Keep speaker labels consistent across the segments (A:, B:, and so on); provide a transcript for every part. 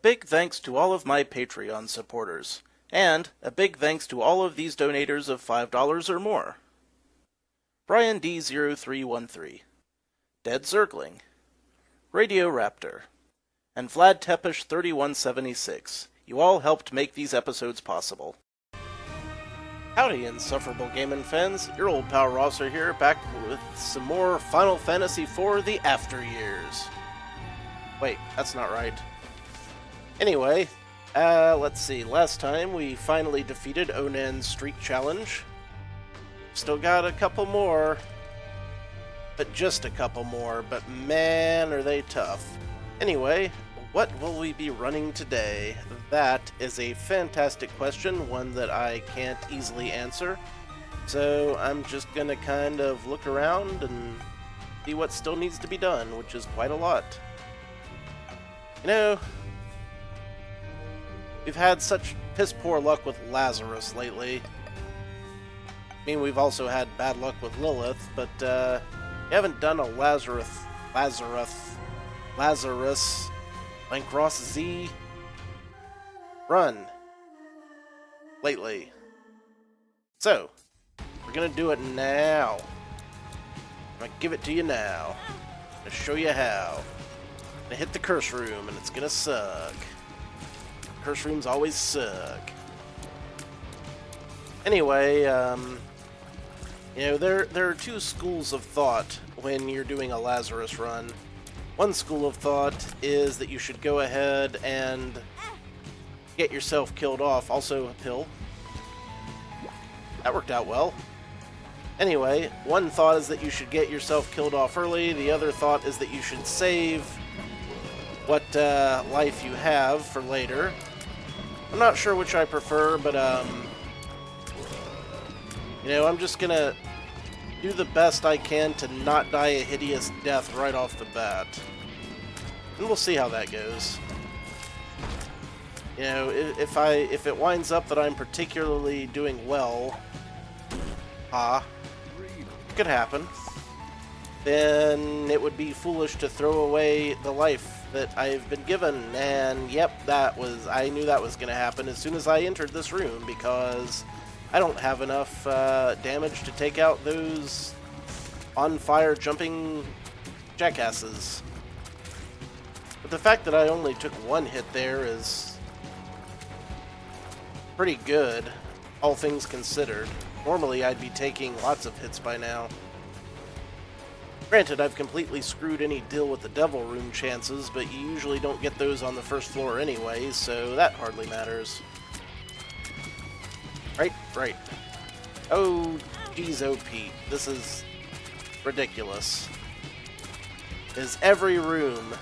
A: big thanks to all of my Patreon supporters, and a big thanks to all of these donators of $5 or more. Brian D0313, Dead Zergling, Radio Raptor, and Vlad Tepish 3176. You all helped make these episodes possible. Howdy, insufferable gaming fans. Your old pal Rosser here, back with some more Final Fantasy IV The After Years. Wait, that's not right. Anyway, let's see. Last time we finally defeated Onan's Streak Challenge. Still got a couple more. But just a couple more. But man, are they tough. Anyway, what will we be running today? That is a fantastic question, one that I can't easily answer. So I'm just going to kind of look around and see what still needs to be done, which is quite a lot. You know, we've had such piss-poor luck with Lazarus lately. I mean, we've also had bad luck with Lilith, but we haven't done a Lazarus, Lancross Z run lately. So, we're gonna do it now. I'm gonna give it to you now. I'm gonna show you how. I'm gonna hit the curse room, and it's gonna suck. Curse rooms always suck. Anyway, you know, there are two schools of thought when you're doing a Lazarus run. One school of thought is that you should go ahead and get yourself killed off. Also a pill. That worked out well. Anyway, one thought is that you should get yourself killed off early. The other thought is that you should save what life you have for later. I'm not sure which I prefer, but you know, I'm just gonna do the best I can to not die a hideous death right off the bat. And we'll see how that goes. You know, if it winds up that I'm particularly doing well, could happen, then it would be foolish to throw away the life that I've been given. And yep, I knew that was going to happen as soon as I entered this room, because I don't have enough damage to take out those on fire jumping jackasses. But the fact that I only took one hit there is pretty good, all things considered. Normally I'd be taking lots of hits by now. Granted, I've completely screwed any deal with the Devil Room chances, but you usually don't get those on the first floor anyway, so that hardly matters. Right. Oh, geez, oh Pete, this is ridiculous. Is every room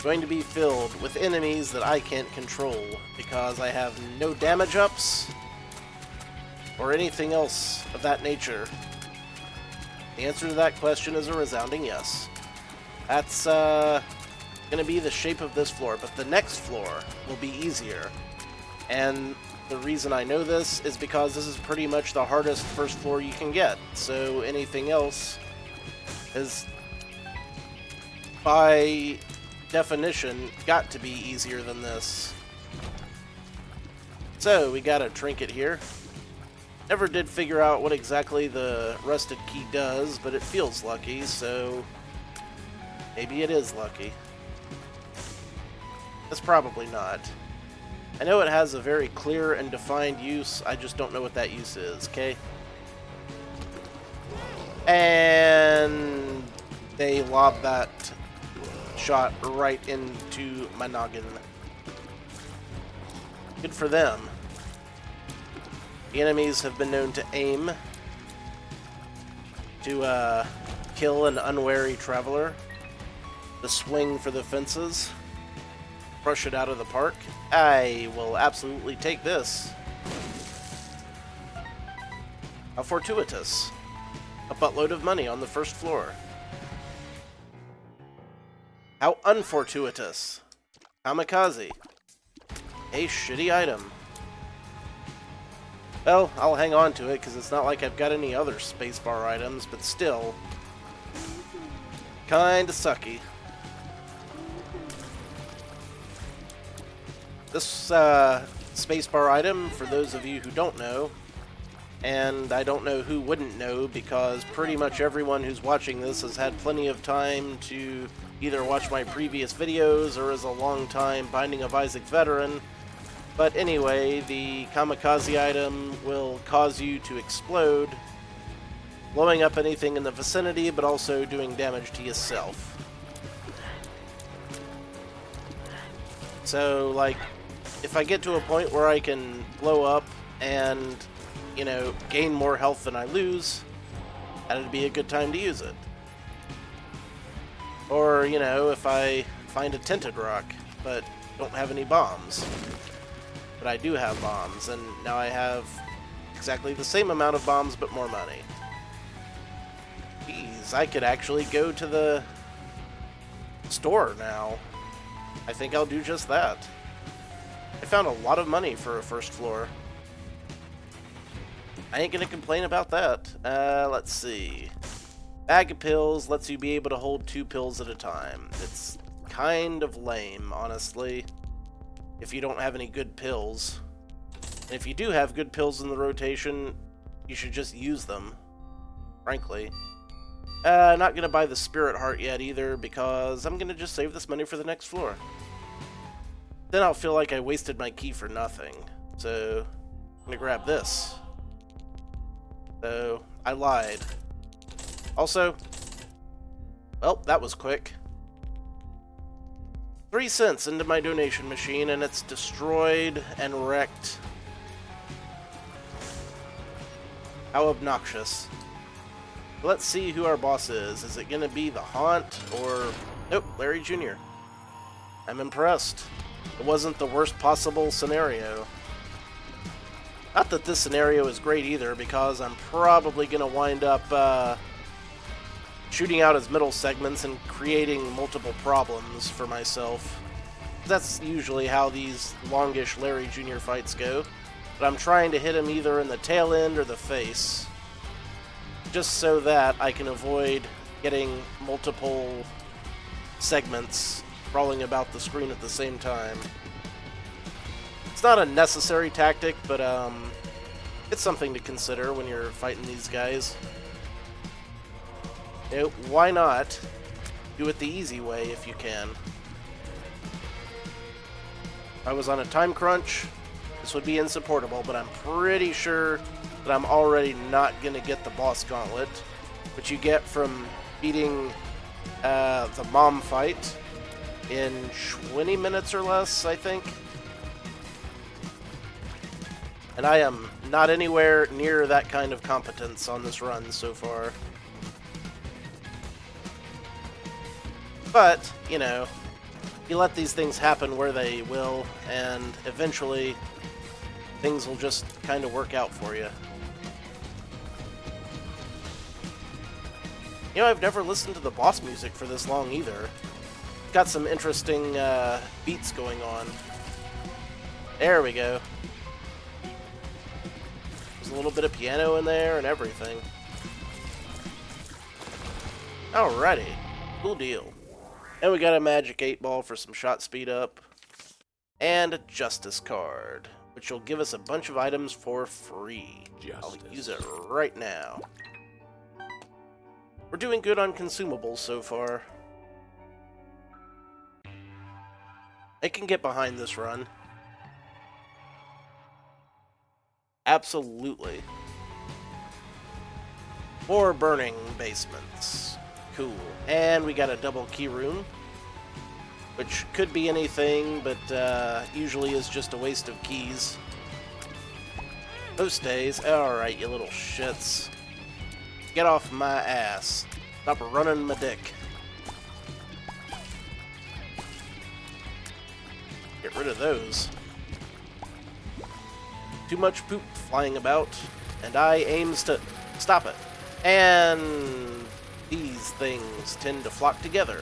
A: going to be filled with enemies that I can't control because I have no damage ups or anything else of that nature? The answer to that question is a resounding yes. That's going to be the shape of this floor, but the next floor will be easier. And the reason I know this is because this is pretty much the hardest first floor you can get, so anything else is, by definition, got to be easier than this. So, we got a trinket here. Never did figure out what exactly the rusted key does, but it feels lucky, so maybe it is lucky. It's probably not. I know it has a very clear and defined use, I just don't know what that use is, okay? And they lob that shot right into my noggin. Good for them. The enemies have been known to aim to kill an unwary traveler, to swing for the fences, brush it out of the park. I will absolutely take this. How fortuitous. A buttload of money on the first floor. How unfortuitous. Kamikaze. A shitty item. Well, I'll hang on to it, because it's not like I've got any other spacebar items, but still, kinda sucky.
B: This spacebar item, for those of you who don't know, and I don't know who wouldn't know because pretty much everyone who's watching this has had plenty of time to either watch my previous videos or is a long-time Binding of Isaac veteran. But anyway, the kamikaze item will cause you to explode, blowing up anything in the vicinity, but also doing damage to yourself. So, like, if I get to a point where I can blow up and, you know, gain more health than I lose, that'd be a good time to use it. Or, you know, if I find a tinted rock, but don't have any bombs. But I do have bombs, and now I have exactly the same amount of bombs, but more money. Jeez, I could actually go to the store now. I think I'll do just that. I found a lot of money for a first floor. I ain't gonna complain about that. Let's see. Bag of pills lets you be able to hold 2 pills at a time. It's kind of lame, honestly, if you don't have any good pills. And if you do have good pills in the rotation, you should just use them, frankly. Not gonna buy the Spirit Heart yet either, because I'm gonna just save this money for the next floor. Then I'll feel like I wasted my key for nothing. So, I'm gonna grab this. So, I lied. Also, well, that was quick. 3 cents into my donation machine, and it's destroyed and wrecked. How obnoxious. Let's see who our boss is. Is it gonna be the Haunt, or... Nope, Larry Jr. I'm impressed. It wasn't the worst possible scenario. Not that this scenario is great either, because I'm probably gonna wind up shooting out his middle segments and creating multiple problems for myself. That's usually how these longish Larry Jr. fights go. But I'm trying to hit him either in the tail end or the face, just so that I can avoid getting multiple segments crawling about the screen at the same time. It's not a necessary tactic, but it's something to consider when you're fighting these guys. You know, why not do it the easy way if you can? If I was on a time crunch, this would be insupportable, but I'm pretty sure that I'm already not going to get the boss gauntlet, which you get from beating the mom fight in 20 minutes or less, I think. And I am not anywhere near that kind of competence on this run so far. But, you know, you let these things happen where they will, and eventually things will just kind of work out for you. You know, I've never listened to the boss music for this long either. Got some interesting beats going on. There we go. There's a little bit of piano in there and everything. Alrighty. Cool deal. And we got a magic 8-ball for some shot speed up. And a justice card, which will give us a bunch of items for free. I'll use it right now. We're doing good on consumables so far. I can get behind this run. Absolutely. 4 burning basements. Cool. And we got a double key room, which could be anything, but usually is just a waste of keys. Most days. Alright, you little shits. Get off my ass. Stop running my dick. Get rid of those. Too much poop flying about, and I aims to stop it. And these things tend to flock together.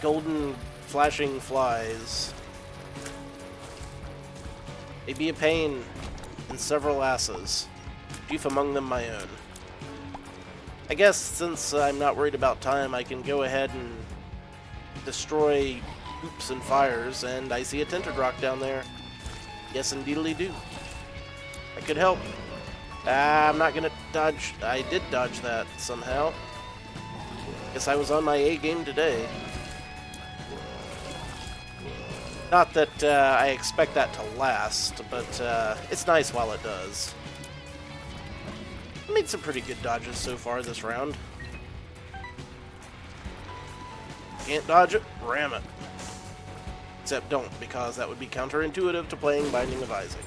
B: Golden flashing flies. They be a pain in several asses, chief among them my own. I guess since I'm not worried about time, I can go ahead and destroy oops and fires, and I see a tinted rock down there. Yes, indeedly do. I could help. I'm not gonna dodge. I did dodge that somehow. Guess I was on my A game today. Not that I expect that to last, but it's nice while it does. I made some pretty good dodges so far this round. Can't dodge it? Ram it. Except don't, because that would be counterintuitive to playing Binding of Isaac.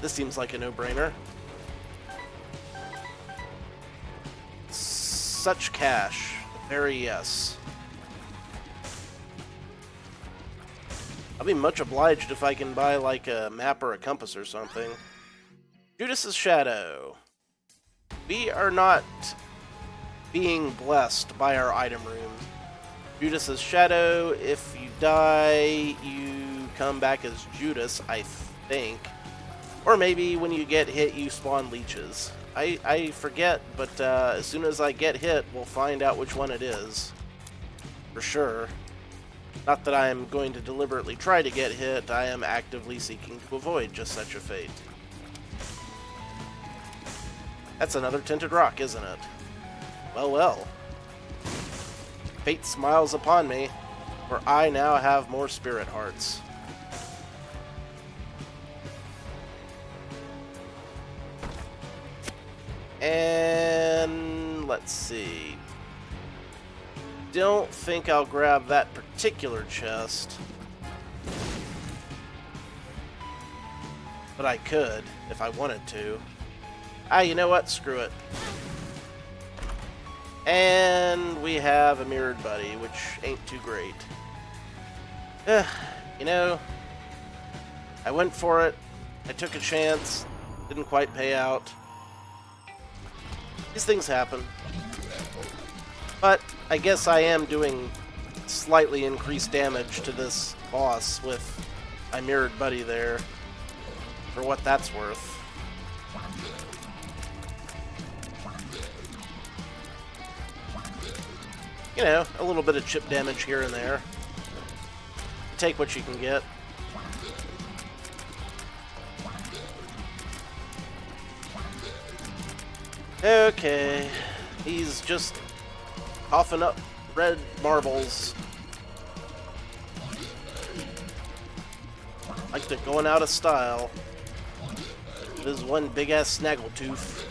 B: This seems like a no-brainer. Such cash. Very yes. I'll be much obliged if I can buy, like, a map or a compass or something. Judas's Shadow. We are not being blessed by our item room. Judas's Shadow, if you die, you come back as Judas, I think. Or maybe when you get hit, you spawn leeches. I forget, but as soon as I get hit, we'll find out which one it is. For sure. Not that I am going to deliberately try to get hit, I am actively seeking to avoid just such a fate. That's another tinted rock, isn't it? Well, well. Fate smiles upon me, for I now have more spirit hearts. And let's see. Don't think I'll grab that particular chest. But I could, if I wanted to. You know what? Screw it. And we have a mirrored buddy, which ain't too great. You know, I went for it. I took a chance. Didn't quite pay out. These things happen. But I guess I am doing slightly increased damage to this boss with my mirrored buddy there, for what that's worth. You know, a little bit of chip damage here and there. Take what you can get. Okay, he's just coughing up red marbles. Like they're going out of style. There's one big-ass snaggletooth.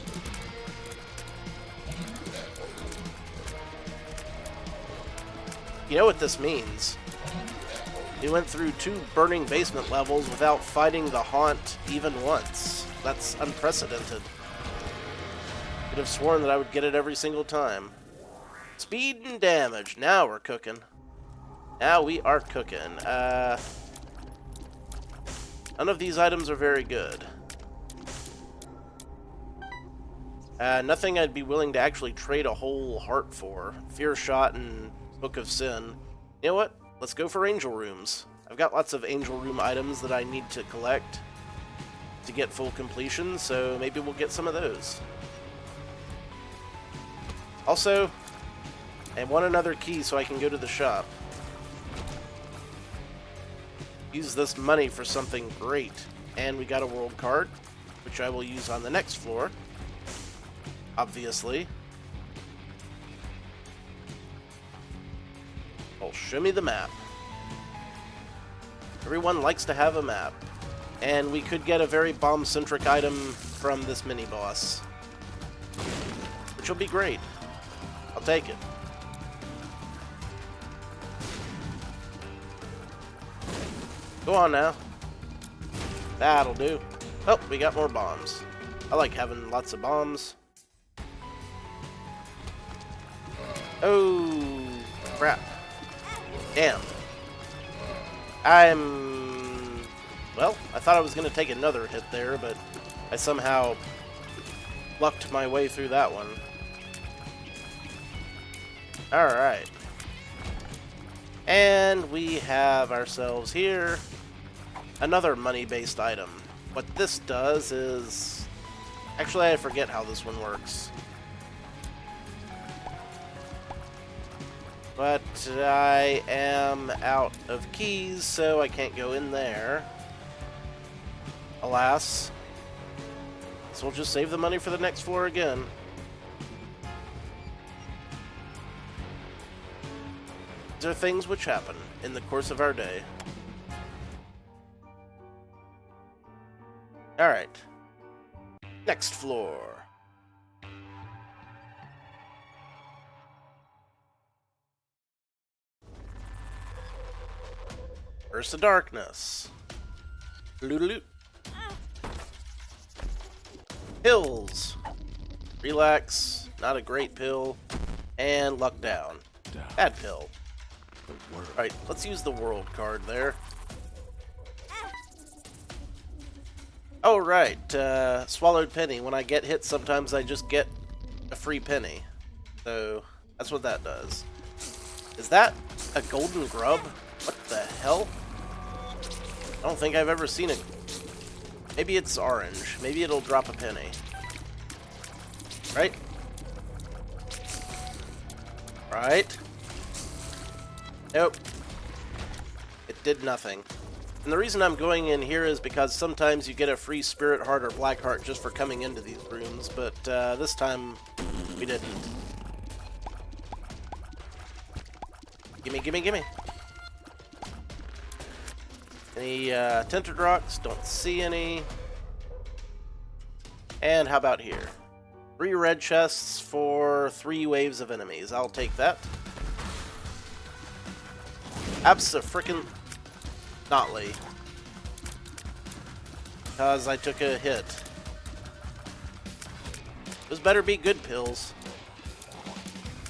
B: You know what this means? We went through 2 burning basement levels without fighting the haunt even once. That's unprecedented. Could have sworn that I would get it every single time. Speed and damage. Now we're cooking. Now we are cooking. None of these items are very good. Nothing I'd be willing to actually trade a whole heart for. Fear Shot and Book of Sin. You know what? Let's go for Angel Rooms. I've got lots of Angel Room items that I need to collect to get full completion, so maybe we'll get some of those. Also, I want another key so I can go to the shop. Use this money for something great. And we got a world card, which I will use on the next floor. Obviously. Oh, show me the map. Everyone likes to have a map. And we could get a very bomb-centric item from this mini-boss. Which will be great. I'll take it. Go on now. That'll do. Oh, we got more bombs. I like having lots of bombs. Oh, crap. Damn. Well, I thought I was going to take another hit there, but I somehow lucked my way through that one. Alright. And we have ourselves here another money-based item. What this does is... Actually, I forget how this one works. But I am out of keys, so I can't go in there. Alas. So we'll just save the money for the next floor again. These are things which happen in the course of our day. Alright. Next floor. Curse of Darkness. Loot. Pills. Relax. Not a great pill. And Luck Down. Bad pill. Alright, let's use the world card there. Oh, right. Swallowed penny. When I get hit, sometimes I just get a free penny. So, that's what that does. Is that a golden grub? What the hell? I don't think I've ever seen it. Maybe it's orange. Maybe it'll drop a penny. Right? Right? Nope. It did nothing. And the reason I'm going in here is because sometimes you get a free spirit heart or black heart just for coming into these rooms, but this time we didn't. Gimme, gimme, gimme. Any tinted rocks? Don't see any. And how about here? 3 red chests for 3 waves of enemies. I'll take that. Abso-frickin-notly. Because I took a hit. Those better be good pills.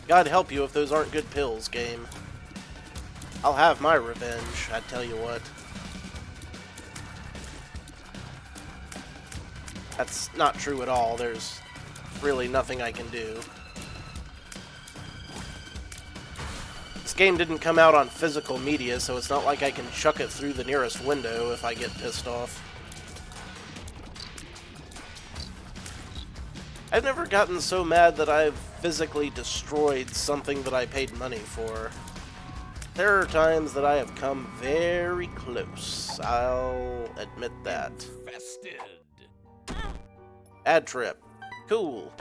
B: God help you if those aren't good pills, game. I'll have my revenge, I tell you what. That's not true at all. There's really nothing I can do. This game didn't come out on physical media, so it's not like I can chuck it through the nearest window if I get pissed off. I've never gotten so mad that I've physically destroyed something that I paid money for. There are times that I have come very close. I'll admit that.
C: Infested.
B: Ad trip. Cool.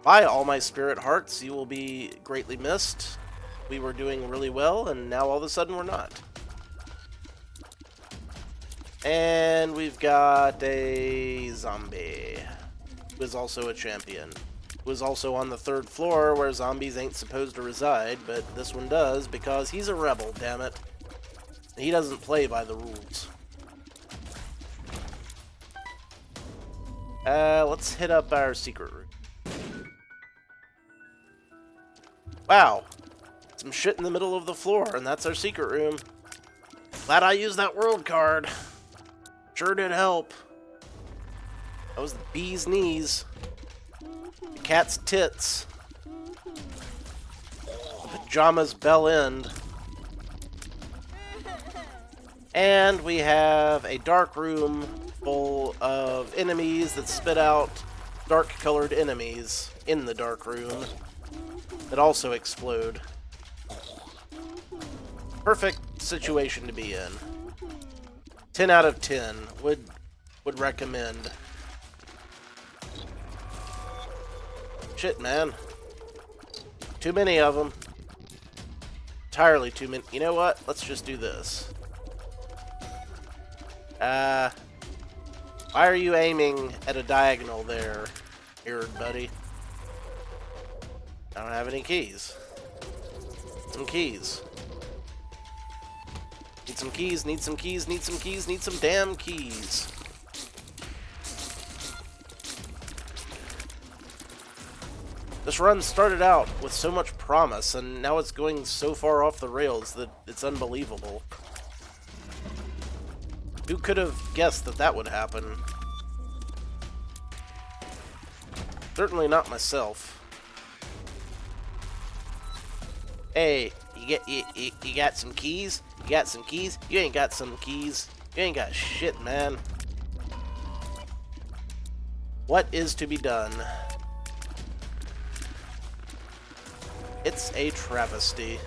B: Buy all my spirit hearts. You will be greatly missed. We were doing really well, and now all of a sudden we're not. And we've got a zombie, who is also a champion, who is also on the 3rd floor where zombies ain't supposed to reside, but this one does because he's a rebel, damn it. He doesn't play by the rules. Let's hit up our secret room. Wow. Some shit in the middle of the floor, and that's our secret room. Glad I used that world card. Sure did help. That was the bee's knees. The cat's tits. The pajama's bell end. And we have a dark room full of enemies that spit out dark-colored enemies in the dark room that also explode. Perfect situation to be in. 10 out of 10 would recommend. Shit, man. Too many of them. Entirely too many. You know what? Let's just do this. Why are you aiming at a diagonal there, weird buddy? I don't have any keys. Some keys. Need some keys, need some keys, need some keys, need some damn keys. This run started out with so much promise, and now it's going so far off the rails that it's unbelievable. Who could have guessed that that would happen? Certainly not myself. Hey, you got some keys? You got some keys? You ain't got some keys. You ain't got shit, man. What is to be done? It's a travesty.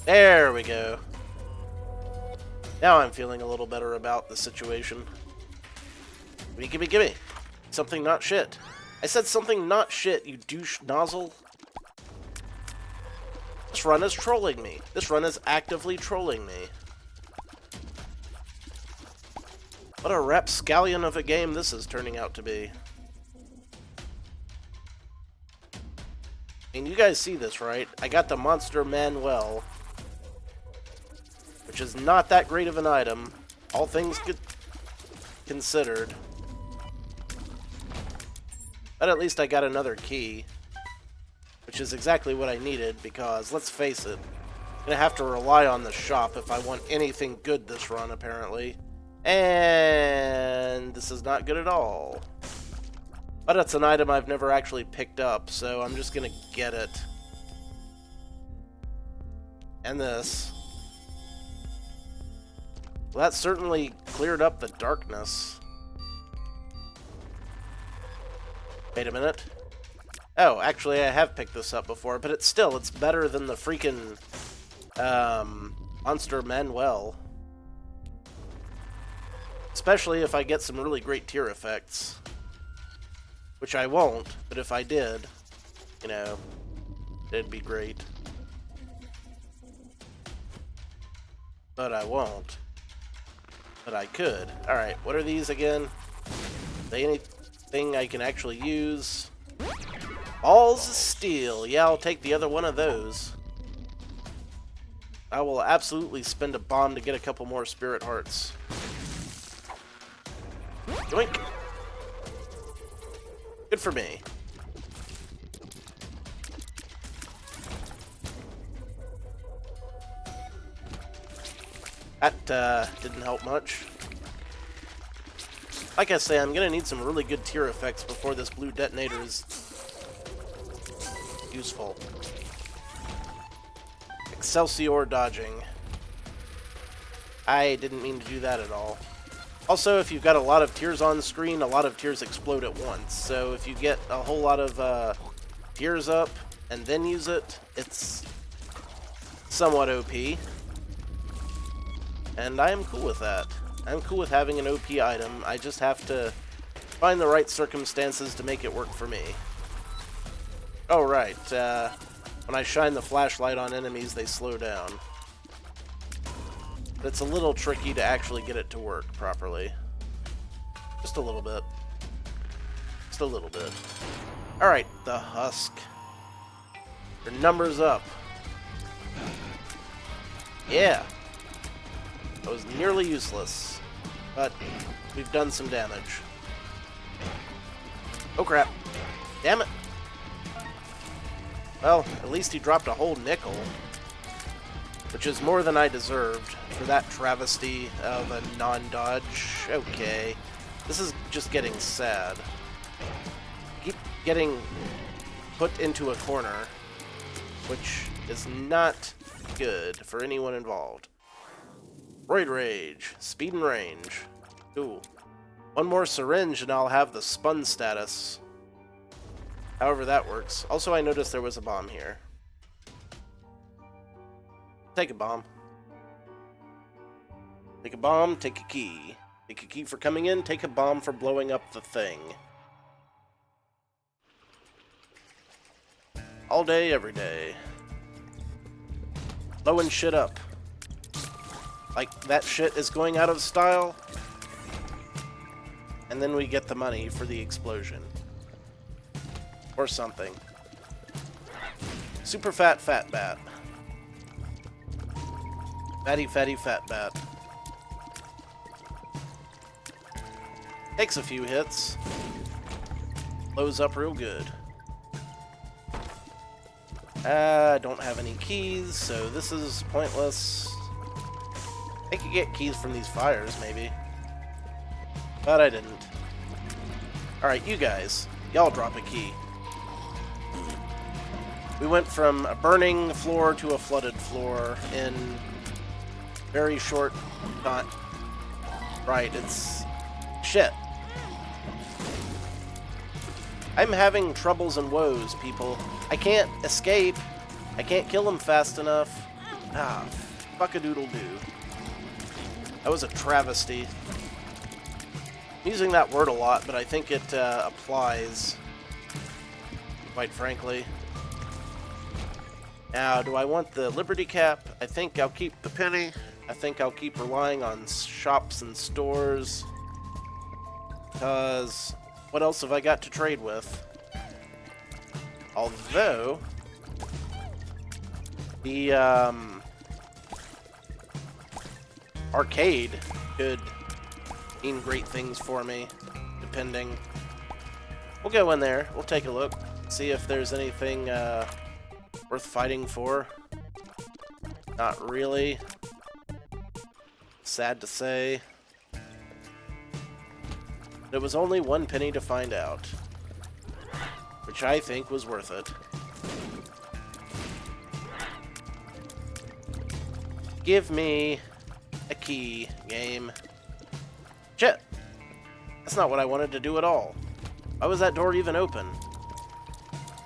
B: There we go. Now I'm feeling a little better about the situation. Gimme, gimme. Something not shit. I said something not shit, you douche nozzle. This run is trolling me. This run is actively trolling me. What a rapscallion of a game this is turning out to be. I mean, you guys see this, right? I got the Monster Manuel, which is not that great of an item, all things considered. But at least I got another key, which is exactly what I needed, because, let's face it, I'm going to have to rely on the shop if I want anything good this run, apparently. And this is not good at all. But it's an item I've never actually picked up, so I'm just going to get it. And this. Well, that certainly cleared up the darkness. Wait a minute. Oh, actually, I have picked this up before, but it's better than the freaking Monster Manuel. Especially if I get some really great tier effects. Which I won't, but if I did, you know, it'd be great. But I won't. But I could. Alright, what are these again? Are they anything I can actually use? Balls of steel. Yeah, I'll take the other one of those. I will absolutely spend a bomb to get a couple more spirit hearts. Yoink! Good for me. That didn't help much. Like I say, I'm gonna need some really good tier effects before this blue detonator is useful. Excelsior dodging. I didn't mean to do that at all. Also, if you've got a lot of tiers on screen, a lot of tiers explode at once. So if you get a whole lot of tiers up and then use it, it's somewhat OP. And I am cool with that. I'm cool with having an OP item. I just have to find the right circumstances to make it work for me. Oh, right. When I shine the flashlight on enemies, they slow down. But it's a little tricky to actually get it to work properly. Just a little bit. Just a little bit. Alright, the husk. Your number's up. Yeah. That was nearly useless. But we've done some damage. Oh crap. Damn it. Well, at least he dropped a whole nickel. Which is more than I deserved for that travesty of a non-dodge. Okay. This is just getting sad. Keep getting put into a corner, which is not good for anyone involved. Roid Rage. Speed and range. Cool. One more syringe and I'll have the spun status. However that works. Also, I noticed there was a bomb here. Take a bomb. Take a bomb, take a key. Take a key for coming in, take a bomb for blowing up the thing. All day, every day. Blowing shit up. Like that shit is going out of style. And then we get the money for the explosion. Or something. Super fat bat. Fatty, fatty, fat bat. Takes a few hits. Blows up real good. I don't have any keys, so this is pointless. I could get keys from these fires, maybe. But I didn't. Alright, you guys. Y'all drop a key. We went from a burning floor to a flooded floor in very short time. Right, it's shit. I'm having troubles and woes, people. I can't escape. I can't kill him fast enough. Ah, fuck-a-doodle-doo. That was a travesty. I'm using that word a lot, but I think it applies, quite frankly. Now, do I want the Liberty Cap? I think I'll keep the penny. I think I'll keep relying on shops and stores. Because what else have I got to trade with? Although, the arcade could mean great things for me, depending. We'll go in there. We'll take a look. See if there's anything worth fighting for. Not really. Sad to say. But it was only 1 penny to find out. Which I think was worth it. Give me a key, game. Shit! That's not what I wanted to do at all. Why was that door even open?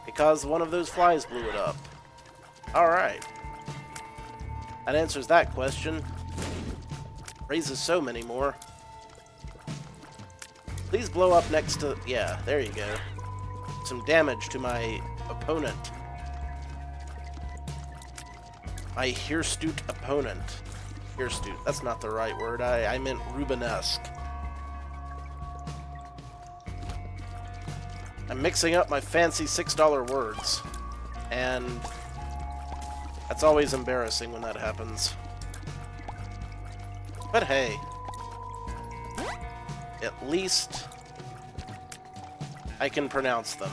B: Because one of those flies blew it up. Alright. That answers that question. Raises so many more. Please blow up next to... Yeah, there you go. Some damage to my opponent. My hirsute opponent. Hirsute. That's not the right word. I meant Rubenesque. I'm mixing up my fancy $6 words. And that's always embarrassing when that happens. But hey. At least I can pronounce them.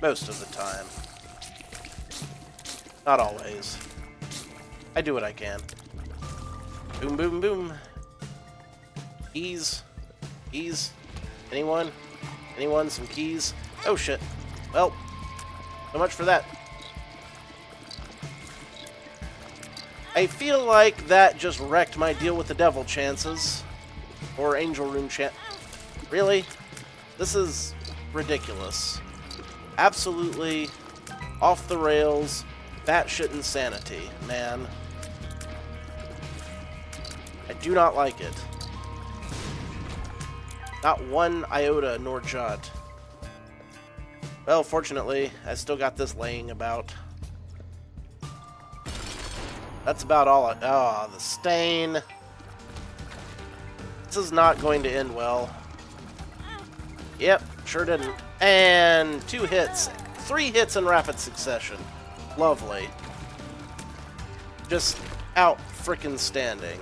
B: Most of the time. Not always. I do what I can. Boom, boom, boom. Keys. Keys. Anyone? Anyone? Some keys? Oh shit. Well, so much for that. I feel like that just wrecked my deal with the devil chances. Or angel room Really? This is ridiculous. Absolutely off the rails, batshit insanity, man. I do not like it. Not one iota nor jot. Well, fortunately, I still got this laying about. That's about all the stain. This is not going to end well. Yep, sure didn't. And 2 hits. 3 hits in rapid succession. Lovely. Just out frickin' standing.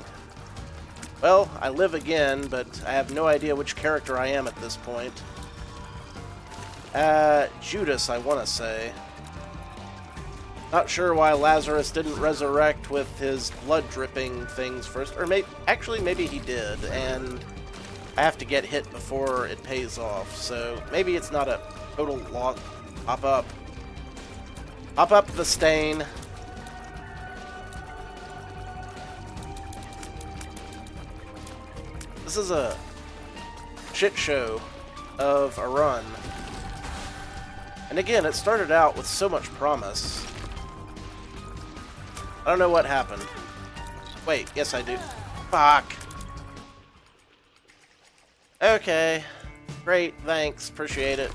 B: Well, I live again, but I have no idea which character I am at this point. Judas, I want to say. Not sure why Lazarus didn't resurrect with his blood-dripping things first. Or maybe he did, and I have to get hit before it pays off. So maybe it's not a total loss. Pop up. Pop up the stain. This is a shit show of a run. And again, it started out with so much promise. I don't know what happened. Wait, yes I do. Fuck. Okay. Great, thanks. Appreciate it.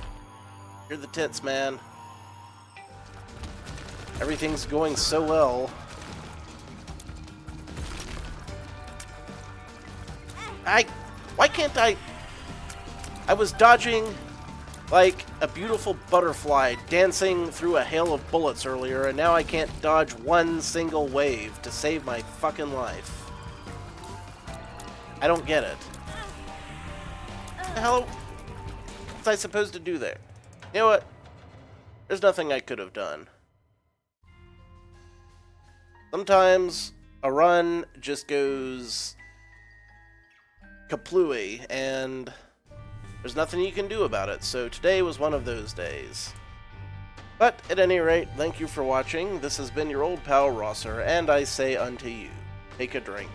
B: You're the tits, man. Everything's going so well. Why can't I was dodging like a beautiful butterfly dancing through a hail of bullets earlier, and now I can't dodge one single wave to save my fucking life. I don't get it. What the hell was I supposed to do there? You know what? There's nothing I could have done. Sometimes a run just goes kaplooey, and there's nothing you can do about it, so today was one of those days. But, at any rate, thank you for watching. This has been your old pal, Rosser, and I say unto you, take a drink.